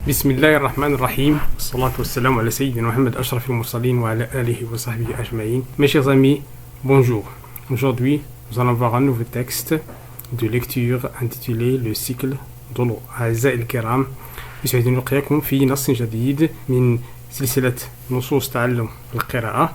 بسم الله الرحمن الرحيم والصلاة والسلام على سيدنا محمد أشرف المرسلين وعلى آله وصحبه أجمعين. Mes chers amis, bonjour. Aujourd'hui, nous allons voir un nouveau texte de lecture intitulé Le cycle de l'eau. أعزائي الكرام، يسعدني لقياكم في نص جديد من سلسلة نصوص تعلم القراءة.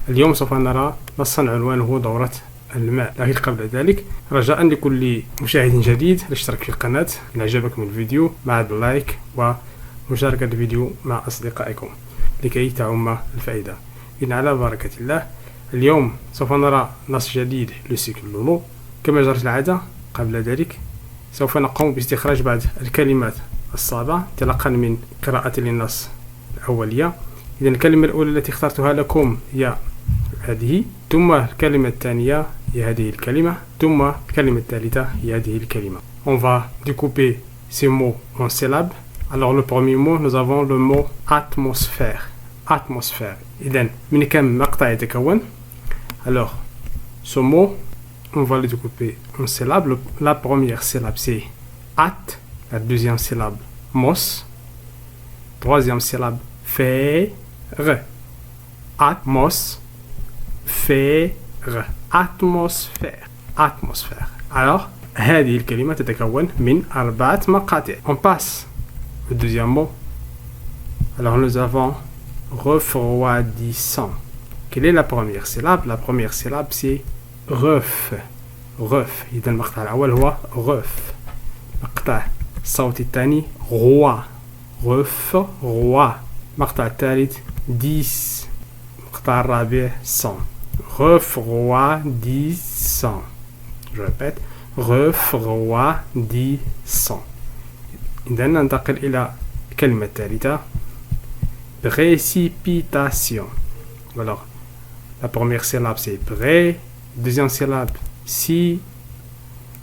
اليوم سوف نرى نصا عنوانه دورة الماء، لكن قبل ذلك رجاء لكل مشاهد جديد الاشتراك في القناة إن أعجبكم الفيديو مع اللايك ومشاركة الفيديو مع أصدقائكم لكي تعم الفائدة. إن على بركة الله اليوم سوف نرى نص جديد لسيكل لولو. كما جرت العادة قبل ذلك سوف نقوم باستخراج بعض الكلمات الصعبة انطلاقا من قراءة للنص الأولية. إذا الكلمة الأولى التي اخترتها لكم هي هذه، ثم الكلمة الثانية هي هذه الكلمة، ثم الكلمة الثالثة هي هذه الكلمة. On va découper ces mots en syllabes. Alors le premier mot, nous avons le mot atmosphère. Atmosphère. إذن من كم مقطع يتكون؟ Alors ce mot, on va le découper en syllabes. La première syllabe c'est at, la deuxième syllabe mos, troisième syllabe faire, atmos, faire, atmosphère, atmosphère. Alors هذه الكلمة تتكون من 4 مقاطع. On passe au deuxième mot. Alors nous avons refroidissant. Quelle est la première syllabe? La première syllabe c'est ref. ref. إذا المقطع الأول هو ref. مقطع الصوت الثاني roi. ref roi. المقطع الثالث 10. المقطع الرابع 100. refroidissant. Je répète, refroidissant. إذا ننتقل إلى الكلمة الثالثة précipitation. Alors la première syllabe c'est pré, deuxième syllabe si,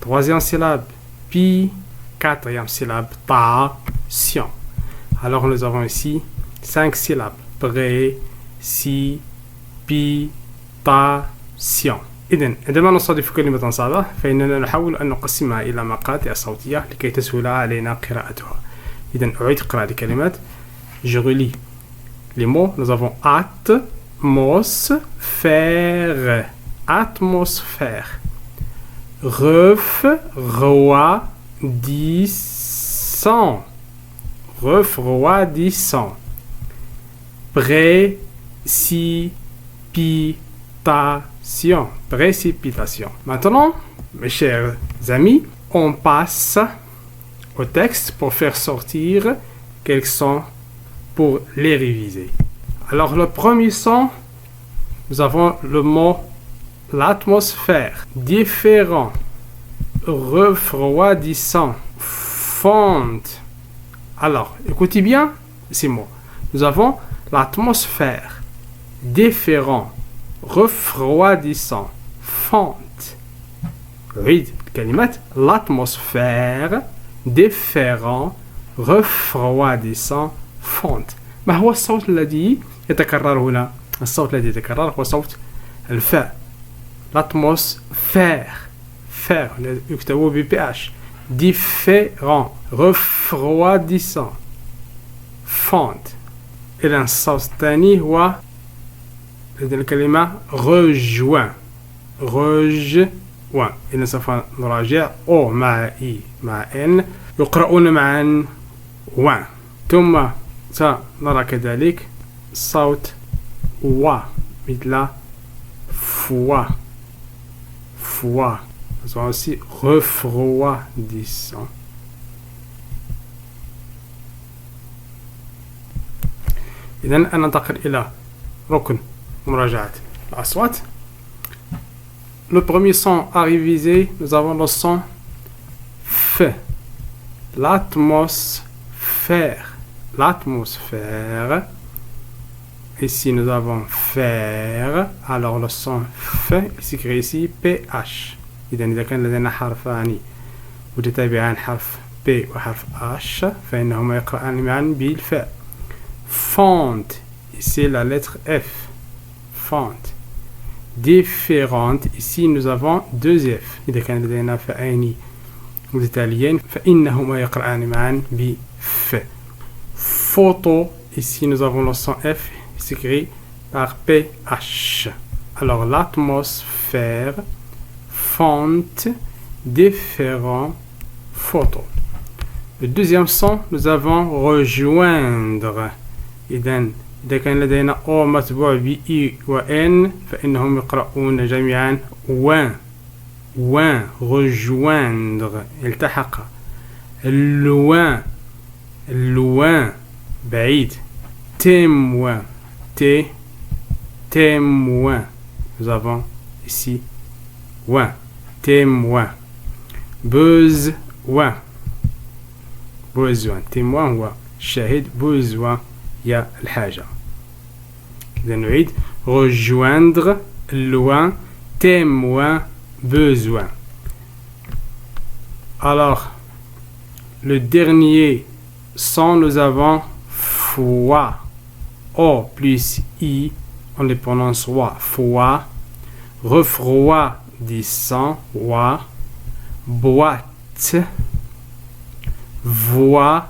troisième syllabe pi, quatrième syllabe tation. Alors nous avons ici 5 syllabes précipitation. إذن عندما نصادف كلمة صعبة فإننا نحاول أن نقسمها إلى مقاطع صوتية لكي تسهل علينا قراءتها. إذن أعيد قراءة الكلمات. Je relis les mots. Nous avons atmosphère, atmosphère, refroidissant, refroidissant, précipitation, précipitation. Maintenant, mes chers amis, on passe au texte pour faire sortir quelques sons pour les réviser. Alors le premier son, nous avons le mot l'atmosphère, différent, refroidissant, fonte. Alors écoutez bien ces mots. Nous avons l'atmosphère, différent, refroidissant, fonte. Oui, كلمات l'atmosphère, différent, refroidissant, fonte. ما هو الصوت الذي يتكرر هنا؟ الصوت الذي يتكرر هو صوت الفاء. l'atmosphère فاء يكتب ب-PH. différent, refroidissant, fonte. إذا الصوت الثاني هو الكلمة rejoint. rejoint. إذا سوف نراجع أو مع إي مع إن يقرؤون معا وان. ثم سنرى كذلك صوت و مثل فوا. فوا. Nous avons aussi refroidissant. إذن ننتقل إلى ركن مراجعة الأصوات. Le premier son à réviser, nous avons le son F. L'atmosphère. L'atmosphère. Ici nous avons faire. Alors le son F s'écrit ici PH. إذا كان لدينا حرفان متتابعان حرف P وحرف H فإنهما يقرأان معا بالفاء. Fonte. Ici la lettre F. Fonte. Différente. Ici nous avons 2 F. إذا كان لدينا فاءان متتاليين فإنهما يقرأان معا بف. Photo, ici nous avons le son F, s'écrit par PH. Alors l'atmosphère, font différents photos. Le deuxième son, nous avons rejoindre. إذا كان لدينا أو متبوع ب إي و إن فإنهم يقرؤون جميعا وين rejoindre التحق. loin بعيد. témoin nous avons ici témoin. besoin témoin هو شاهد. besoin يا الحاجة. إذا نعيد rejoindre, loin, témoin, besoin. Alors le dernier son, nous avons foi. O plus I, on les prononce wa. Foi. Refroidissant, wa. Boîte. Voyage.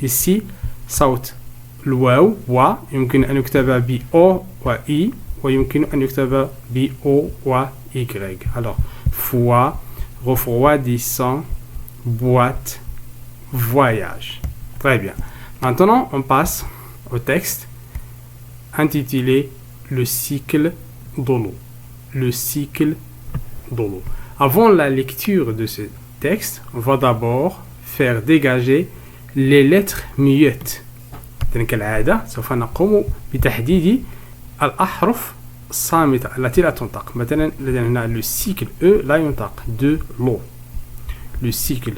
Ici صوت الواو و يمكن أن يكتب ب O و I ويمكن أن يكتب ب O و Y. Alors foi, refroidissant, boîte, voyage. Très bien. Maintenant, on passe au texte intitulé le cycle de l'eau. Le cycle de l'eau. Avant la lecture de ce texte, on va d'abord faire dégager les lettres muettes. كالعادة سوف نقوم بتحديد الأحرف الصامتة التي لا تنطق. مثلا لدينا هنا le cycle E لا ينطق de l'eau. Le cycle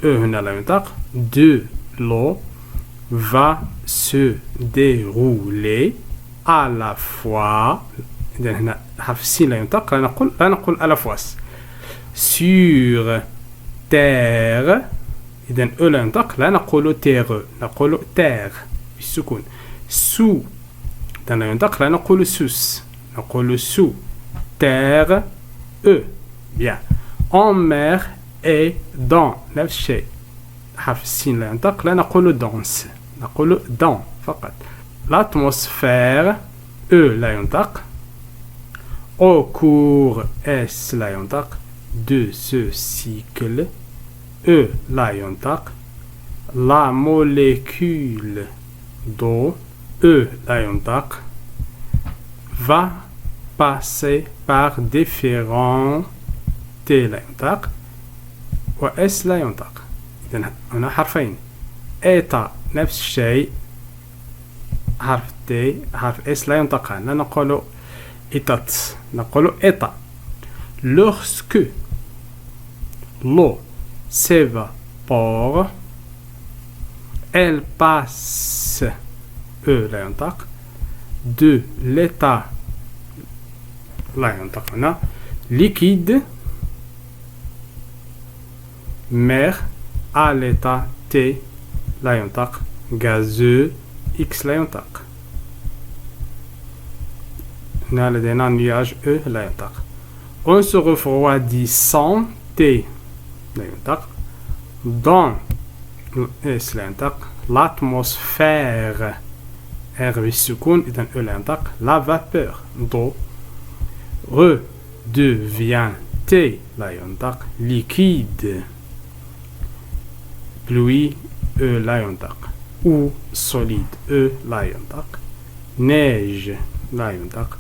E هنا لا ينطق de l'eau va se dérouler à la fois. إذا هنا حرف السين لا ينطق. لا نقول à la fois. Sur terre. إذا أو لا ينطق. لا نقول terre. نقول terre بالسكون. sous. إذا لا ينطق. لا نقول sous. نقول sous. terre. E. Bien. En mer et dans. نفس الشيء. حرف السين لا ينطق. لا نقول danse. نقول dans فقط. l'atmosphère. E لا ينطق. au cours. S لا ينطق. de ce cycle. E لا ينطق. la molécule d'eau. E لا ينطق. va passer par différents. T لا ينطق. و S لا ينطق. إذن هنا حرفين. إيتا نفس الشيء. حرف T حرف S لا ينطقان. لا نقول إيتات. نقول إيتا. lorsque l'eau s'évapore, elle passe. E لا ينطق. de l'état لا ينطق هنا. liquide mer à l'état T لا ينطق. gazeux X لا ينطق. هنا لدينا nuage E لا ينطق. on se refroidissant T لا ينطق. dans S لا ينطق. l'atmosphère R بالسكون إذن E لا ينطق. la vapeur d'eau redevient T لا ينطق. liquide pluie E لا ينطق. ou solide E لا ينطق. neige لا ينطق.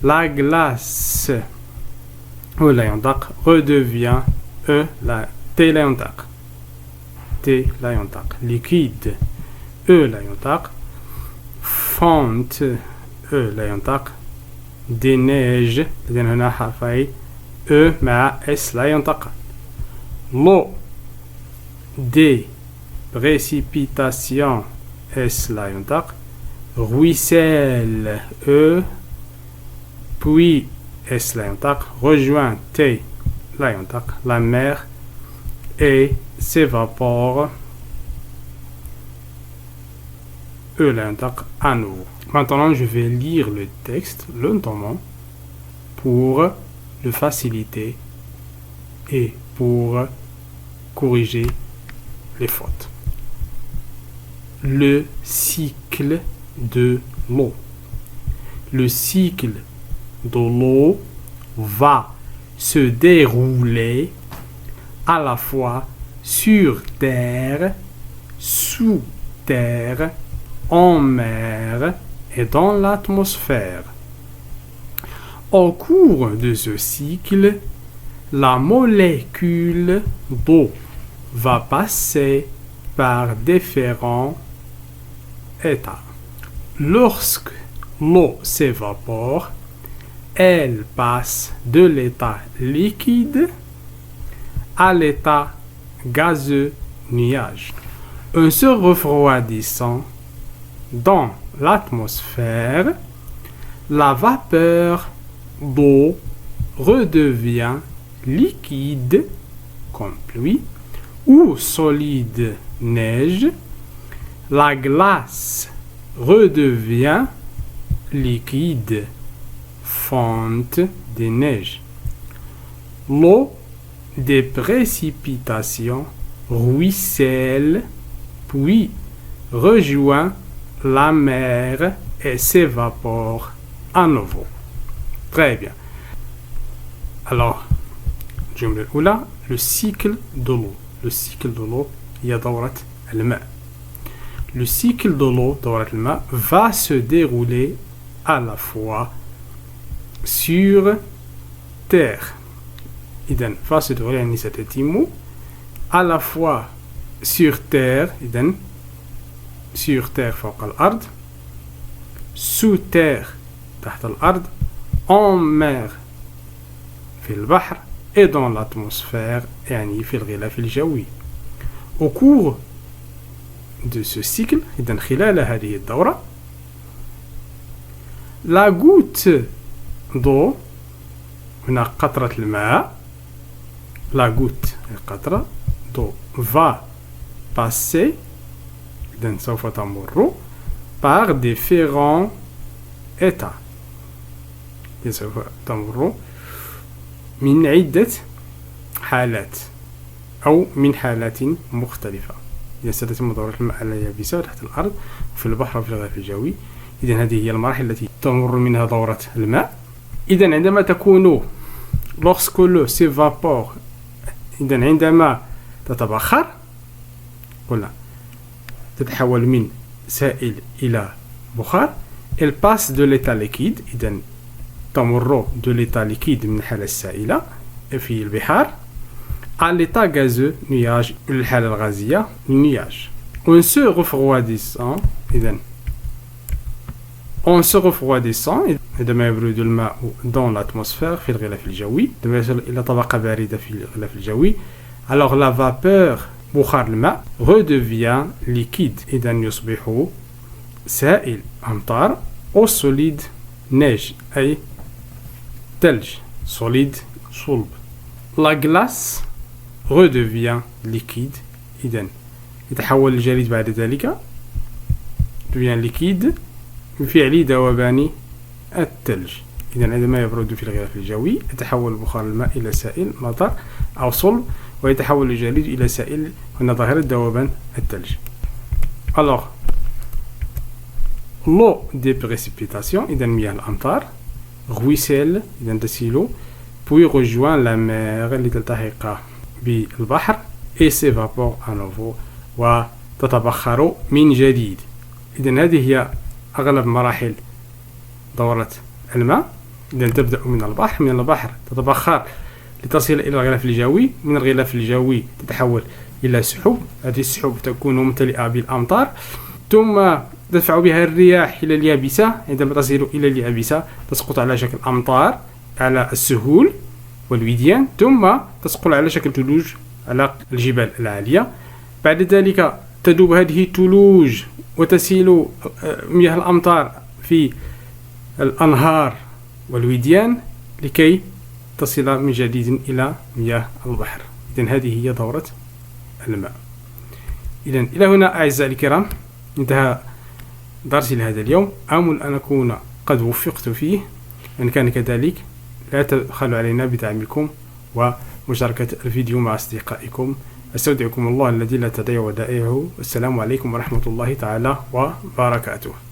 la glace E لا ينطق. redevient E لا T لا ينطق. T لا ينطق. liquide E لا ينطق. fonte E لا ينطق. des neiges لدينا هنا حرفين E مع S لا ينطق. l'eau des précipitations S لا ينطق. ruisselle E puis S لا ينطق. rejoint T لا ينطق. la mer et s'évapore E لا ينطق à nouveau. Maintenant je vais lire le texte lentement pour le faciliter et pour corriger les fautes. le cycle de l'eau. Le cycle de l'eau va se dérouler à la fois sur terre, sous terre, en mer et dans l'atmosphère. Au cours de ce cycle, la molécule d'eau va passer par différents états. Lorsque l'eau s'évapore, elle passe de l'état liquide à l'état gazeux nuage. En se refroidissant dans l'atmosphère, la vapeur d'eau redevient liquide comme pluie ou solide neige. La glace redevient liquide, fonte de neige. L'eau des précipitations ruisselle, puis rejoint la mer et s'évapore à nouveau. Très bien. Alors, الجملة الأولى, le cycle de l'eau. Le cycle de l'eau, il y a دورة الماء. Le cycle de l'eau, دورة الماء, va se dérouler à la fois sur terre. إذن va se dérouler يعني ستتم à la fois sur terre, إذن sur terre فوق الأرض, sous terre تحت الأرض, en mer في البحر et dans l'atmosphère يعني في الغلاف الجوي. Au cours de ce cycle, إذن خلال هذه الدورة, la goutte d'eau, هنا قطرة الماء, la goutte القطرة d'eau va passer, إذن سوف تمر par différents états. سوف تمر من عدة حالات أو من حالات مختلفة. إذا ستتم دورة الماء على اليابسة وتحت الأرض وفي البحر وفي الغلاف الجوي. إذن هذه هي المراحل التي تمر منها دورة الماء. إذن عندما تكون lorsque l'eau s'évapore, إذن عندما تتبخر قلنا تتحول من سائل إلى بخار. Elle passe de l'état liquide, إذن تمر de l'état liquide من الحالة السائلة في البحار à l'état gazeux nuage, الحالة الغازية nuage. En se refroidissant, إذن en se refroidissant, عندما يبرد الماء dans l'atmosphère في الغلاف الجوي، عندما يصل إلى طبقة باردة في الغلاف الجوي, alors la vapeur بخار الماء redevient liquide, إذن يصبح سائل أمطار أو solide neige أي ثلج solide صلب. La glace redevient liquide, إذن يتحول الجليد بعد ذلك devient liquide بفعل ذوبان الثلج. إذن عندما يبرد في الغلاف الجوي يتحول بخار الماء إلى سائل مطر أو صلب ويتحول الجليد إلى سائل هنا ظاهرة ذوبان الثلج. Alors l'eau des précipitations, إذن مياه الأمطار, ruisselle, إذن تسيل, puis rejoint la mer لتلتحق بالبحر et s'évapore à nouveau وتتبخر من جديد. إذن هذه هي أغلب مراحل دورة الماء. إذن تبدأ من البحر، من البحر تتبخر لتصل إلى الغلاف الجوي، من الغلاف الجوي تتحول إلى سحب، هذه السحب تكون ممتلئة بالأمطار، ثم تدفع بها الرياح إلى اليابسة. عندما تصل إلى اليابسة تسقط على شكل أمطار على السهول والوديان، ثم تسقط على شكل ثلوج على الجبال العالية. بعد ذلك تذوب هذه الثلوج وتسيل مياه الأمطار في الأنهار والوديان لكي تصل من جديد إلى مياه البحر. إذن هذه هي دورة الماء. إذن إلى هنا أعزائي الكرام انتهى درسي لهذا اليوم. آمل أن أكون قد وفقت فيه. إن كان كذلك لا تبخلوا علينا بدعمكم ومشاركة الفيديو مع أصدقائكم أستودعكم الله الذي لا تضيع ودائعه. السلام عليكم ورحمة الله تعالى وبركاته.